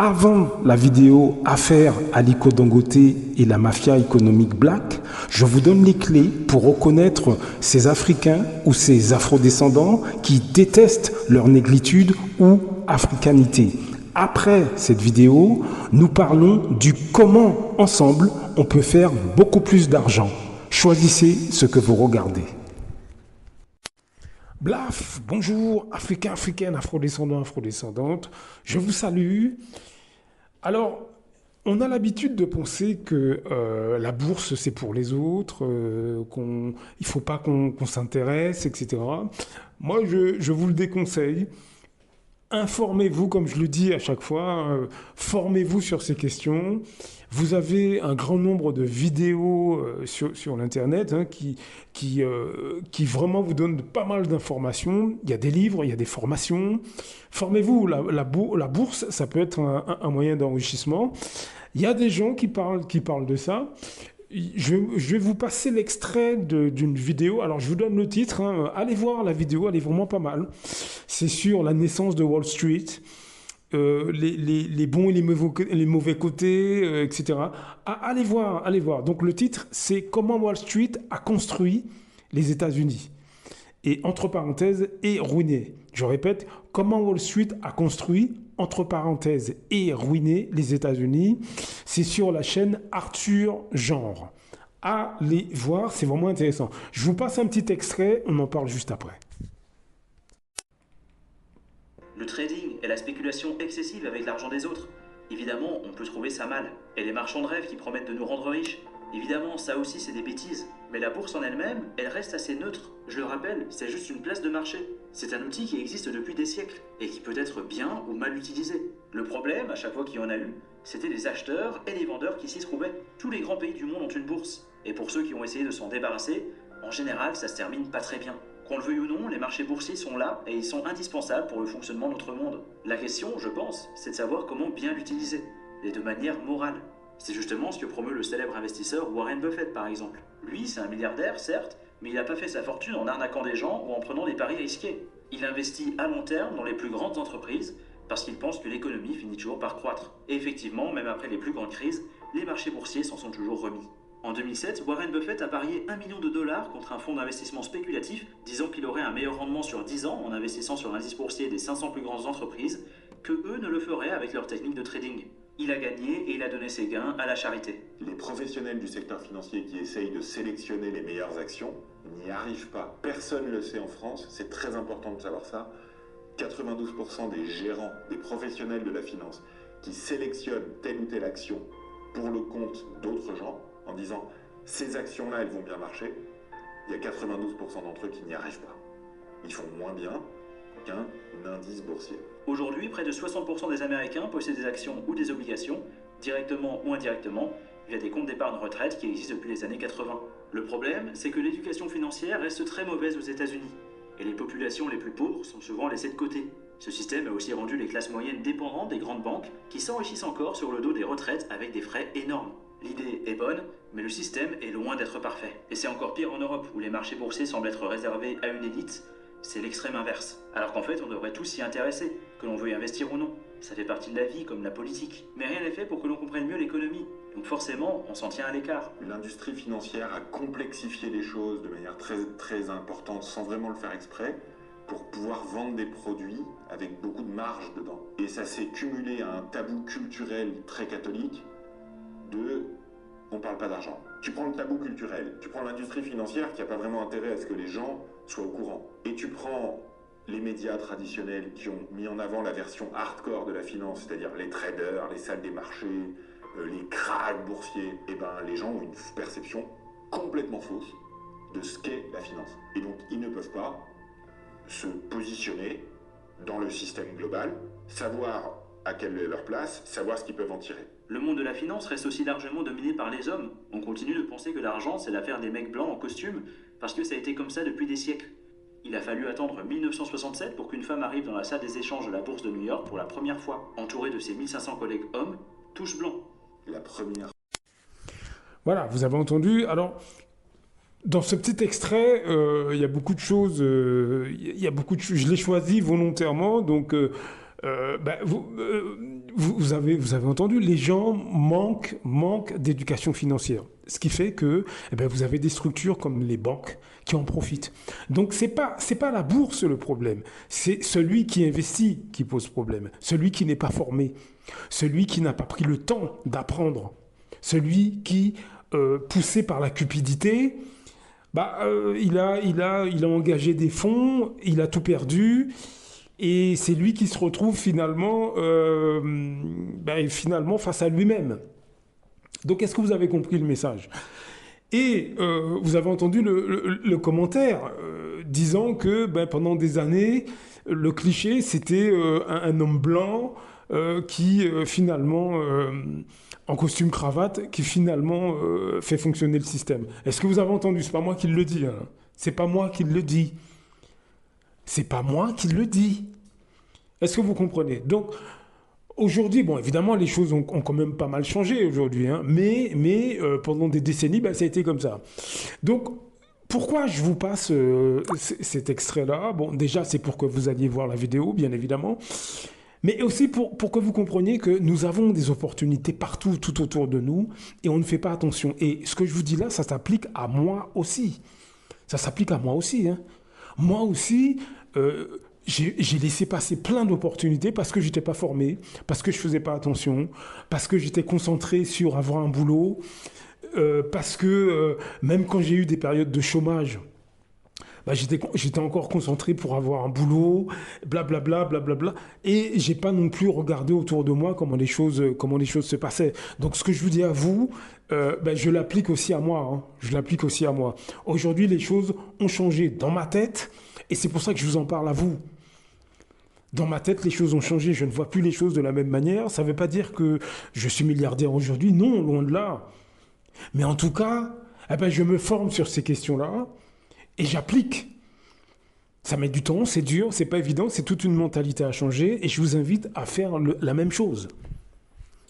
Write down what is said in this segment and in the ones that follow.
Avant la vidéo Affaire Aliko Dangote et la mafia économique black, je vous donne les clés pour reconnaître ces Africains ou ces Afrodescendants qui détestent leur négritude ou africanité. Après cette vidéo, nous parlons du comment ensemble on peut faire beaucoup plus d'argent. Choisissez ce que vous regardez. Blaf, bonjour, Africains, Africaines, Afrodescendants, Afrodescendantes, je vous salue. Alors, on a l'habitude de penser que la bourse, c'est pour les autres, il ne faut pas qu'on s'intéresse, etc. Moi, je vous le déconseille. Informez-vous, comme je le dis à chaque fois, formez-vous sur ces questions. Vous avez un grand nombre de vidéos sur l'Internet qui vraiment vous donnent pas mal d'informations. Il y a des livres, il y a des formations. Formez-vous, la bourse, ça peut être un moyen d'enrichissement. Il y a des gens qui parlent de ça. Je vais vous passer l'extrait d'une vidéo. Alors, je vous donne le titre. Allez voir la vidéo, elle est vraiment pas mal. C'est sur la naissance de Wall Street, les bons et les mauvais côtés, etc. Allez voir, allez voir. Donc, le titre, c'est Comment Wall Street a construit les États-Unis. Et entre parenthèses, et ruiné. Je répète, Comment Wall Street a construit entre parenthèses, et ruiné les États-Unis. C'est sur la chaîne Arthur Genre. Allez voir, c'est vraiment intéressant. Je vous passe un petit extrait, on en parle juste après. Le trading est la spéculation excessive avec l'argent des autres. Évidemment, on peut trouver ça mal. Et les marchands de rêve qui promettent de nous rendre riches. Évidemment, ça aussi c'est des bêtises. Mais la bourse en elle-même, elle reste assez neutre. Je le rappelle, c'est juste une place de marché. C'est un outil qui existe depuis des siècles et qui peut être bien ou mal utilisé. Le problème, à chaque fois qu'il y en a eu, c'était les acheteurs et les vendeurs qui s'y trouvaient. Tous les grands pays du monde ont une bourse. Et pour ceux qui ont essayé de s'en débarrasser, en général, ça se termine pas très bien. Qu'on le veuille ou non, les marchés boursiers sont là et ils sont indispensables pour le fonctionnement de notre monde. La question, je pense, c'est de savoir comment bien l'utiliser, et de manière morale. C'est justement ce que promeut le célèbre investisseur Warren Buffett par exemple. Lui, c'est un milliardaire, certes, mais il n'a pas fait sa fortune en arnaquant des gens ou en prenant des paris risqués. Il investit à long terme dans les plus grandes entreprises parce qu'il pense que l'économie finit toujours par croître. Et effectivement, même après les plus grandes crises, les marchés boursiers s'en sont toujours remis. En 2007, Warren Buffett a parié $1 million contre un fonds d'investissement spéculatif, disant qu'il aurait un meilleur rendement sur 10 ans en investissant sur l'indice boursier des 500 plus grandes entreprises que eux ne le feraient avec leur technique de trading. Il a gagné et il a donné ses gains à la charité. Les professionnels du secteur financier qui essayent de sélectionner les meilleures actions n'y arrivent pas. Personne ne le sait en France, c'est très important de savoir ça. 92% des gérants, des professionnels de la finance qui sélectionnent telle ou telle action pour le compte d'autres gens, en disant ces actions-là, elles vont bien marcher, il y a 92% d'entre eux qui n'y arrivent pas. Ils font moins bien qu'un indice boursier. Aujourd'hui, près de 60% des Américains possèdent des actions ou des obligations, directement ou indirectement, via des comptes d'épargne retraite qui existent depuis les années 80. Le problème, c'est que l'éducation financière reste très mauvaise aux États-Unis, et les populations les plus pauvres sont souvent laissées de côté. Ce système a aussi rendu les classes moyennes dépendantes des grandes banques qui s'enrichissent encore sur le dos des retraites avec des frais énormes. L'idée est bonne, mais le système est loin d'être parfait. Et c'est encore pire en Europe, où les marchés boursiers semblent être réservés à une élite. C'est l'extrême inverse. Alors qu'en fait, on devrait tous s'y intéresser, que l'on veuille investir ou non. Ça fait partie de la vie, comme la politique. Mais rien n'est fait pour que l'on comprenne mieux l'économie. Donc forcément, on s'en tient à l'écart. L'industrie financière a complexifié les choses de manière très, très importante, sans vraiment le faire exprès, pour pouvoir vendre des produits avec beaucoup de marge dedans. Et ça s'est cumulé à un tabou culturel très catholique de « on parle pas d'argent ». Tu prends le tabou culturel, tu prends l'industrie financière qui n'a pas vraiment intérêt à ce que les gens soient au courant. Et tu prends les médias traditionnels qui ont mis en avant la version hardcore de la finance, c'est-à-dire les traders, les salles des marchés, les cracks boursiers. Et ben les gens ont une perception complètement fausse de ce qu'est la finance. Et donc ils ne peuvent pas se positionner dans le système global, savoir à quelle est leur place, savoir ce qu'ils peuvent en tirer. Le monde de la finance reste aussi largement dominé par les hommes. On continue de penser que l'argent, c'est l'affaire des mecs blancs en costume, parce que ça a été comme ça depuis des siècles. Il a fallu attendre 1967 pour qu'une femme arrive dans la salle des échanges de la bourse de New York pour la première fois, entourée de ses 1500 collègues hommes, tous blancs. La première. Voilà, vous avez entendu. Alors, dans ce petit extrait, il y a beaucoup de choses. Je l'ai choisi volontairement, donc Vous avez entendu, les gens manquent d'éducation financière. Ce qui fait que vous avez des structures comme les banques qui en profitent. Donc, c'est pas la bourse le problème. C'est celui qui investit qui pose problème. Celui qui n'est pas formé. Celui qui n'a pas pris le temps d'apprendre. Celui qui, poussé par la cupidité, il a engagé des fonds, il a tout perdu. Et c'est lui qui se retrouve finalement face à lui-même. Donc, est-ce que vous avez compris le message? Et vous avez entendu le commentaire disant que pendant des années, le cliché, c'était un homme blanc qui finalement, en costume cravate, qui finalement fait fonctionner le système. Est-ce que vous avez entendu? C'est pas moi qui le dis. Hein. C'est pas moi qui le dis. C'est pas moi qui le dis. Est-ce que vous comprenez? Donc, aujourd'hui, bon, évidemment, les choses ont quand même pas mal changé aujourd'hui, hein, mais pendant des décennies, ça a été comme ça. Donc, pourquoi je vous passe cet extrait-là? Bon, déjà, c'est pour que vous alliez voir la vidéo, bien évidemment, mais aussi pour que vous compreniez que nous avons des opportunités partout, tout autour de nous, et on ne fait pas attention. Et ce que je vous dis là, ça s'applique à moi aussi. Ça s'applique à moi aussi, hein. Moi aussi, j'ai laissé passer plein d'opportunités parce que je n'étais pas formé, parce que je ne faisais pas attention, parce que j'étais concentré sur avoir un boulot, parce que même quand j'ai eu des périodes de chômage, j'étais encore concentré pour avoir un boulot, blablabla, blablabla, et j'ai pas non plus regardé autour de moi comment les choses se passaient. Donc ce que je vous dis à vous, je l'applique aussi à moi. Hein. Je l'applique aussi à moi. Aujourd'hui, les choses ont changé dans ma tête, et c'est pour ça que je vous en parle à vous. Dans ma tête, les choses ont changé. Je ne vois plus les choses de la même manière. Ça ne veut pas dire que je suis milliardaire aujourd'hui. Non, loin de là. Mais en tout cas, je me forme sur ces questions-là et j'applique. Ça met du temps, c'est dur, c'est pas évident, c'est toute une mentalité à changer et je vous invite à faire la même chose.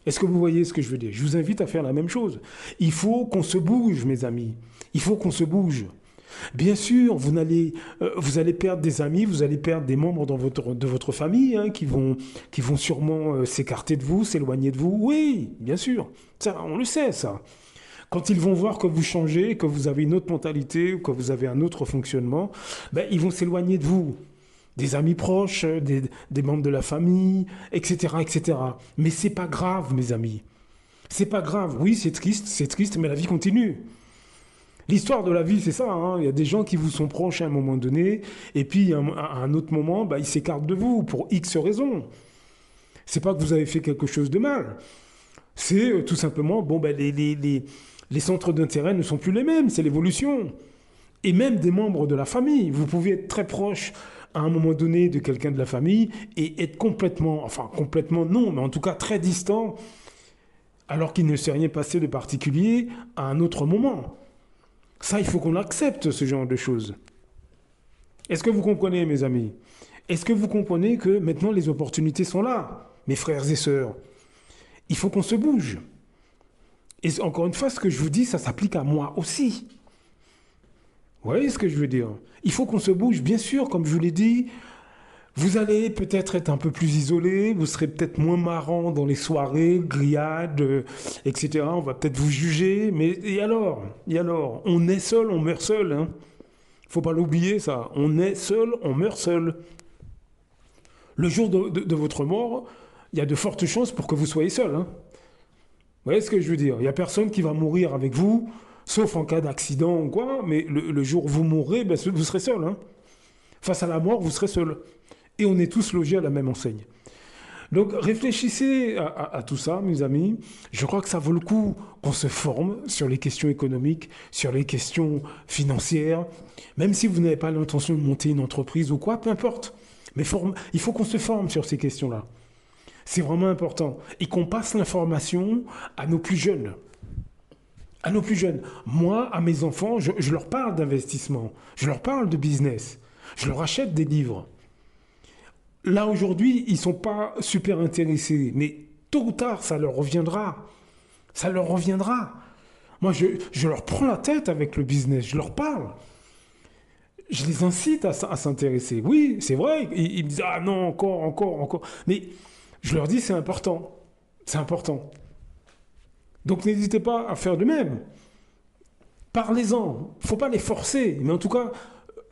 Est-ce que vous voyez ce que je veux dire? Je vous invite à faire la même chose. Il faut qu'on se bouge, mes amis. Il faut qu'on se bouge. Bien sûr, vous allez perdre des amis, vous allez perdre des membres de votre famille hein, qui vont sûrement s'écarter de vous, s'éloigner de vous. Oui, bien sûr, ça, on le sait, ça. Quand ils vont voir que vous changez, que vous avez une autre mentalité, que vous avez un autre fonctionnement, ils vont s'éloigner de vous. Des amis proches, des membres de la famille, etc., etc. Mais c'est pas grave, mes amis. C'est pas grave. Oui, c'est triste, mais la vie continue. L'histoire de la vie, c'est ça. Hein. Il y a des gens qui vous sont proches à un moment donné, et puis à un autre moment, ils s'écartent de vous pour X raisons. C'est pas que vous avez fait quelque chose de mal. C'est tout simplement, les centres d'intérêt ne sont plus les mêmes, c'est l'évolution. Et même des membres de la famille. Vous pouvez être très proche à un moment donné de quelqu'un de la famille et être complètement non, mais en tout cas très distant, alors qu'il ne s'est rien passé de particulier à un autre moment. Ça, il faut qu'on accepte ce genre de choses. Est-ce que vous comprenez, mes amis? Est-ce que vous comprenez que maintenant les opportunités sont là, mes frères et sœurs? Il faut qu'on se bouge. Et encore une fois, ce que je vous dis, ça s'applique à moi aussi. Vous voyez ce que je veux dire? Il faut qu'on se bouge, bien sûr, comme je vous l'ai dit. Vous allez peut-être être un peu plus isolé, vous serez peut-être moins marrant dans les soirées, grillades, etc. On va peut-être vous juger, mais et alors? On est seul, on meurt seul. Hein. Faut pas l'oublier, ça. On est seul, on meurt seul. Le jour de votre mort, il y a de fortes chances pour que vous soyez seul. Hein. Vous voyez ce que je veux dire? Il n'y a personne qui va mourir avec vous, sauf en cas d'accident ou quoi, mais le jour où vous mourrez, vous serez seul. Hein. Face à la mort, vous serez seul. Et on est tous logés à la même enseigne. Donc réfléchissez à tout ça, mes amis. Je crois que ça vaut le coup qu'on se forme sur les questions économiques, sur les questions financières. Même si vous n'avez pas l'intention de monter une entreprise ou quoi, peu importe. Mais il faut qu'on se forme sur ces questions-là. C'est vraiment important. Et qu'on passe l'information à nos plus jeunes. À nos plus jeunes. Moi, à mes enfants, je leur parle d'investissement. Je leur parle de business. Je leur achète des livres. Là, aujourd'hui, ils ne sont pas super intéressés. Mais tôt ou tard, ça leur reviendra. Ça leur reviendra. Moi, je leur prends la tête avec le business. Je leur parle. je les incite à s'intéresser. Oui, c'est vrai. Ils me disent, ah non, encore, encore, encore. Mais je leur dis, c'est important. C'est important. Donc n'hésitez pas à faire de même. Parlez-en. Il ne faut pas les forcer, mais en tout cas,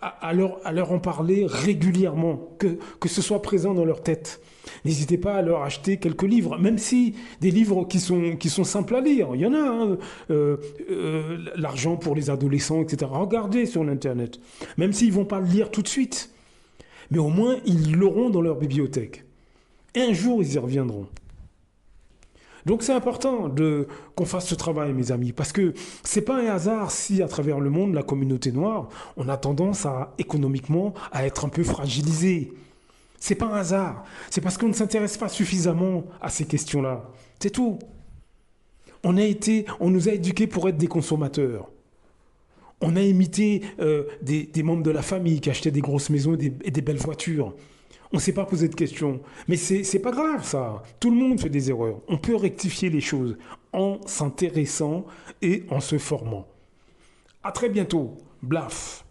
à leur en parler régulièrement, que ce soit présent dans leur tête. N'hésitez pas à leur acheter quelques livres, même si des livres qui sont simples à lire. Il y en a, hein, L'argent pour les adolescents, etc. Regardez sur l'Internet. Même s'ils ne vont pas le lire tout de suite. Mais au moins, ils l'auront dans leur bibliothèque. Et un jour, ils y reviendront. Donc c'est important qu'on fasse ce travail, mes amis, parce que c'est pas un hasard si, à travers le monde, la communauté noire, on a tendance économiquement, à être un peu fragilisé. C'est pas un hasard. C'est parce qu'on ne s'intéresse pas suffisamment à ces questions-là. C'est tout. On nous a éduqués pour être des consommateurs. On a imité des membres de la famille qui achetaient des grosses maisons et des belles voitures. On ne s'est pas posé de questions. Mais c'est pas grave, ça. Tout le monde fait des erreurs. On peut rectifier les choses en s'intéressant et en se formant. À très bientôt. Blaf.